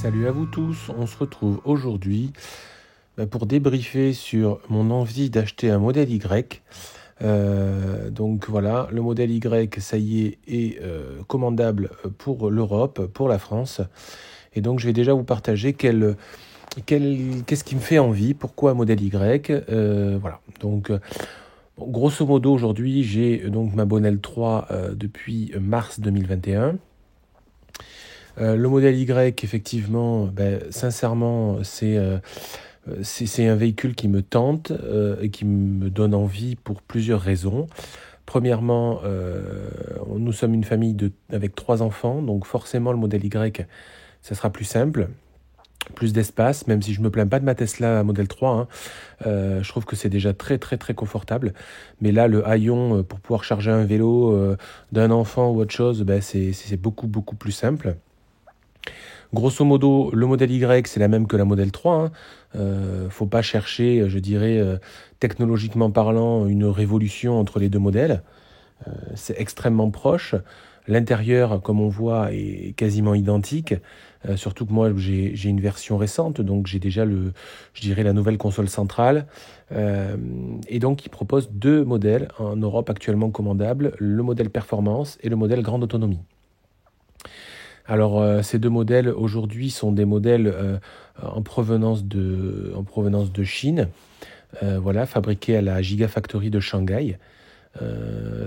Salut à vous tous, on se retrouve aujourd'hui pour débriefer sur mon envie d'acheter un modèle Y. Donc voilà, le modèle Y, ça y est commandable pour l'Europe, pour la France. Et donc je vais déjà vous partager qu'est-ce qui me fait envie, pourquoi un modèle Y. Voilà, donc grosso modo aujourd'hui j'ai donc ma Bonnel 3 depuis mars 2021. Le modèle Y, effectivement, sincèrement, c'est un véhicule qui me tente et qui me donne envie pour plusieurs raisons. Premièrement, nous sommes une famille avec 3 enfants, donc forcément le modèle Y, ça sera plus simple, plus d'espace, même si je ne me plains pas de ma Tesla Model 3, hein. Je trouve que c'est déjà très très très confortable. Mais là, le haillon pour pouvoir charger un vélo d'un enfant ou autre chose, c'est beaucoup beaucoup plus simple. Grosso modo, le modèle Y, c'est la même que la Model 3. Faut pas chercher, je dirais, technologiquement parlant, une révolution entre les deux modèles. C'est extrêmement proche. L'intérieur, comme on voit, est quasiment identique. Surtout que moi, j'ai une version récente, donc j'ai déjà la nouvelle console centrale. Et donc, ils proposent 2 modèles en Europe actuellement commandables, le modèle performance et le modèle grande autonomie. Alors, ces 2 modèles aujourd'hui sont des modèles en provenance de Chine, voilà, fabriqués à la Gigafactory de Shanghai.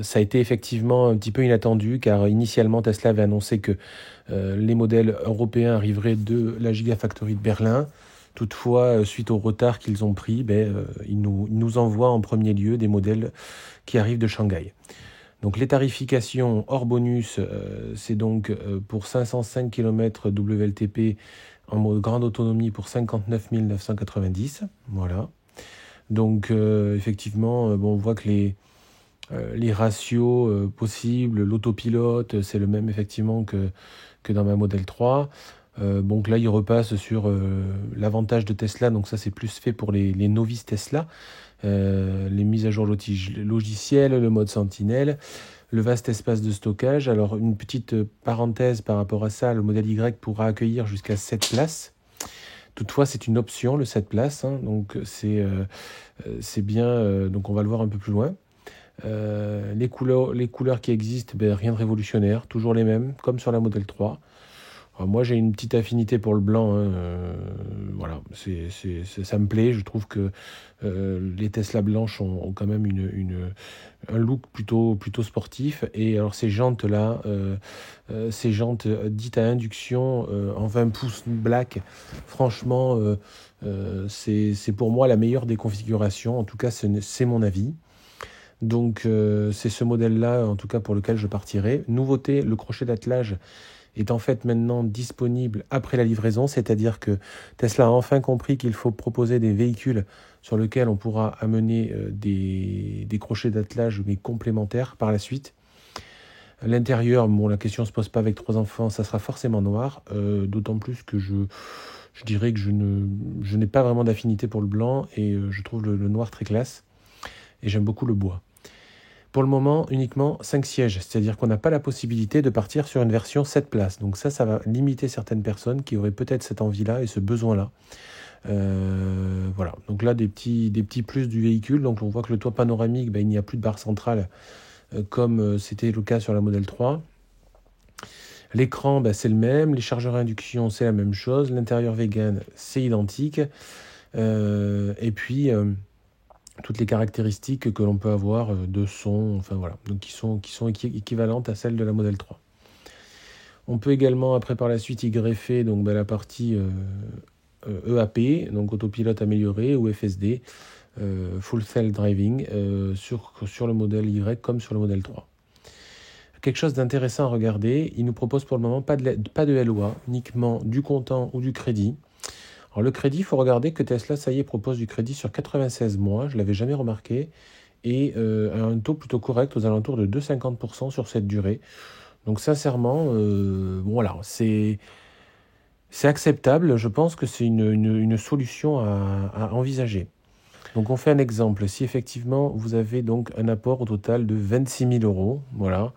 Ça a été effectivement un petit peu inattendu car initialement Tesla avait annoncé que les modèles européens arriveraient de la Gigafactory de Berlin. Toutefois, suite au retard qu'ils ont pris, ils nous envoient en premier lieu des modèles qui arrivent de Shanghai. Donc les tarifications hors bonus, c'est donc pour 505 km WLTP en mode grande autonomie pour 59 990. Voilà. Donc effectivement, on voit que les ratios possibles, l'autopilote, c'est le même effectivement que dans ma Model 3. Donc là, il repasse sur l'avantage de Tesla, donc ça c'est plus fait pour les novices Tesla. Les mises à jour logicielles, le mode Sentinelle, le vaste espace de stockage. Alors une petite parenthèse par rapport à ça, le modèle Y pourra accueillir jusqu'à 7 places. Toutefois, c'est une option, le 7 places, hein, donc c'est bien, donc on va le voir un peu plus loin. Les couleurs qui existent, rien de révolutionnaire, toujours les mêmes, comme sur la Model 3. Alors moi, j'ai une petite affinité pour le blanc, hein, voilà, ça me plaît. Je trouve que les Tesla blanches ont quand même un look plutôt sportif. Et alors ces jantes-là, ces jantes dites à induction en 20 pouces black, franchement, c'est pour moi la meilleure des configurations. En tout cas, c'est mon avis. Donc c'est ce modèle-là, en tout cas, pour lequel je partirai. Nouveauté, le crochet d'attelage est en fait maintenant disponible après la livraison, c'est-à-dire que Tesla a enfin compris qu'il faut proposer des véhicules sur lesquels on pourra amener des crochets d'attelage mais complémentaires par la suite. L'intérieur, la question ne se pose pas avec 3 enfants, ça sera forcément noir, d'autant plus que je dirais que je n'ai pas vraiment d'affinité pour le blanc et je trouve le noir très classe et j'aime beaucoup le bois. Pour le moment, uniquement 5 sièges, c'est-à-dire qu'on n'a pas la possibilité de partir sur une version 7 places. Donc ça va limiter certaines personnes qui auraient peut-être cette envie-là et ce besoin-là. Voilà, donc là, des petits plus du véhicule. Donc on voit que le toit panoramique, il n'y a plus de barre centrale comme c'était le cas sur la Model 3. L'écran, c'est le même. Les chargeurs à induction, c'est la même chose. L'intérieur vegan, c'est identique. Et puis toutes les caractéristiques que l'on peut avoir de son, enfin voilà, donc qui sont équivalentes à celles de la Model 3. On peut également, après par la suite, y greffer donc, la partie EAP, donc autopilote amélioré, ou FSD, Full Self Driving, sur le modèle Y comme sur le modèle 3. Quelque chose d'intéressant à regarder, il nous propose pour le moment pas de LOA, uniquement du comptant ou du crédit. Alors le crédit, il faut regarder que Tesla, ça y est, propose du crédit sur 96 mois, je ne l'avais jamais remarqué, et à un taux plutôt correct, aux alentours de 2,50% sur cette durée. Donc sincèrement, voilà, c'est acceptable, je pense que c'est une solution à envisager. Donc on fait un exemple, si effectivement vous avez donc un apport au total de 26 000 €, voilà,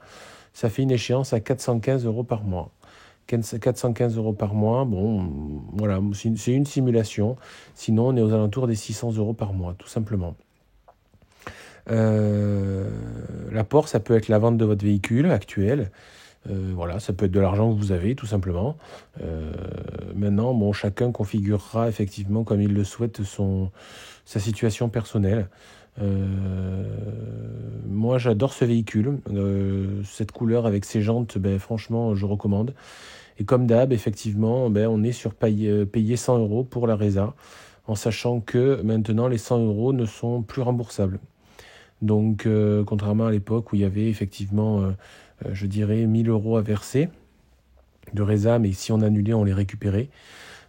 ça fait une échéance à 415 € par mois. 415 euros par mois. Bon, voilà, c'est une simulation. Sinon, on est aux alentours des 600 euros par mois, tout simplement. L'apport, ça peut être la vente de votre véhicule actuel. Voilà, ça peut être de l'argent que vous avez, tout simplement. Maintenant, bon, chacun configurera effectivement comme il le souhaite sa situation personnelle. Moi, j'adore ce véhicule. Cette couleur avec ses jantes, ben, franchement, je recommande. Et comme d'hab, effectivement, ben, on est sur payer 100 euros pour la Reza, en sachant que maintenant, les 100 euros ne sont plus remboursables. Donc, contrairement à l'époque où il y avait effectivement, je dirais, 1000 euros à verser de Reza, mais si on annulait, on les récupérait.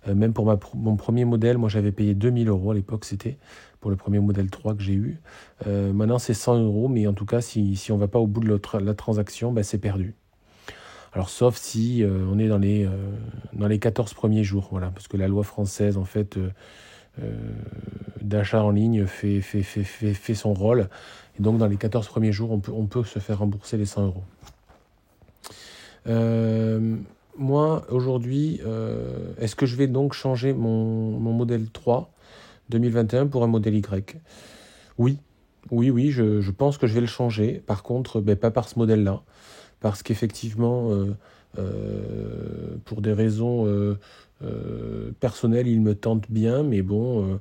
Même pour mon premier modèle, moi j'avais payé 2000 euros à l'époque, c'était pour le premier modèle 3 que j'ai eu. Maintenant, c'est 100 euros, mais en tout cas, si on ne va pas au bout de la transaction, ben, c'est perdu. Alors, sauf si on est dans les 14 premiers jours, voilà, parce que la loi française, en fait, d'achat en ligne fait son rôle. Et donc, dans les 14 premiers jours, on peut se faire rembourser les 100 euros. Moi, aujourd'hui, est-ce que je vais donc changer mon modèle 3 2021 pour un modèle Y? Oui, je pense que je vais le changer. Par contre, ben, pas par ce modèle-là. Parce qu'effectivement, pour des raisons personnelles, il me tente bien, mais bon,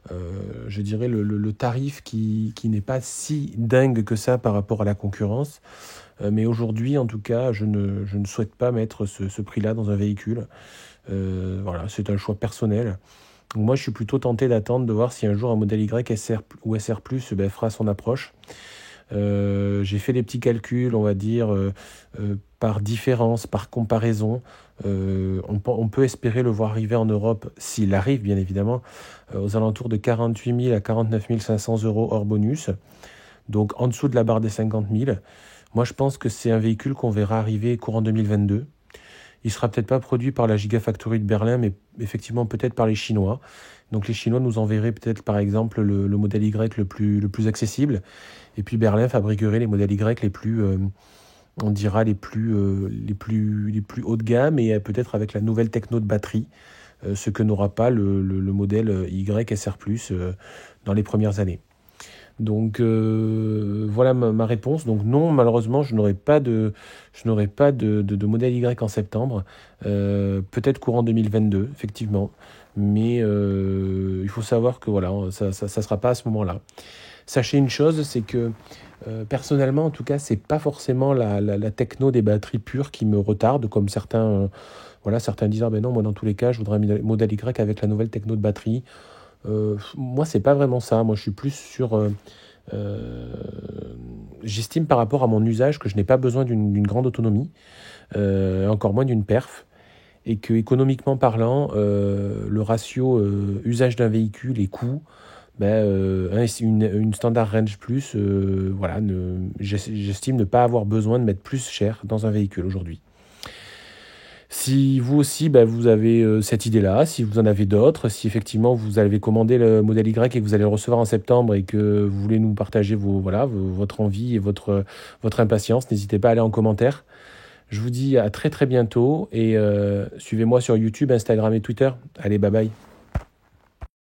je dirais le tarif qui n'est pas si dingue que ça par rapport à la concurrence. Mais aujourd'hui, en tout cas, je ne souhaite pas mettre ce prix-là dans un véhicule. Voilà, c'est un choix personnel. Donc moi, je suis plutôt tenté d'attendre de voir si un jour un modèle Y SR ou SR+, ben, fera son approche. J'ai fait des petits calculs, on va dire, par différence, par comparaison. On peut espérer le voir arriver en Europe, s'il arrive bien évidemment, aux alentours de 48 000 à 49 500 euros hors bonus, donc en dessous de la barre des 50 000. Moi, je pense que c'est un véhicule qu'on verra arriver courant 2022. Il ne sera peut-être pas produit par la Gigafactory de Berlin, mais effectivement peut-être par les Chinois. Donc les Chinois nous enverraient peut-être par exemple le modèle Y le plus accessible. Et puis Berlin fabriquerait les modèles Y les plus, on dira, les plus haut de gamme et peut-être avec la nouvelle techno de batterie, ce que n'aura pas le modèle Y SR+, dans les premières années. Donc voilà ma réponse. Donc non, malheureusement, je n'aurai pas de modèle Y en septembre. Peut-être courant 2022, effectivement. Mais il faut savoir que voilà, ça sera pas à ce moment-là. Sachez une chose, c'est que personnellement, en tout cas, c'est pas forcément la techno des batteries pures qui me retarde, comme certains disent, ah ben non, moi dans tous les cas, je voudrais un modèle Y avec la nouvelle techno de batterie. Moi, c'est pas vraiment ça. Moi, je suis plus sur... j'estime par rapport à mon usage que je n'ai pas besoin d'une grande autonomie, encore moins d'une perf, et que économiquement parlant, le ratio usage d'un véhicule et coût, une standard range plus, voilà, j'estime ne pas avoir besoin de mettre plus cher dans un véhicule aujourd'hui. Si vous aussi, vous avez cette idée-là, si vous en avez d'autres, si effectivement vous avez commandé le modèle Y et que vous allez le recevoir en septembre et que vous voulez nous partager votre envie et votre impatience, n'hésitez pas à aller en commentaire. Je vous dis à très très bientôt et suivez-moi sur YouTube, Instagram et Twitter. Allez, bye bye.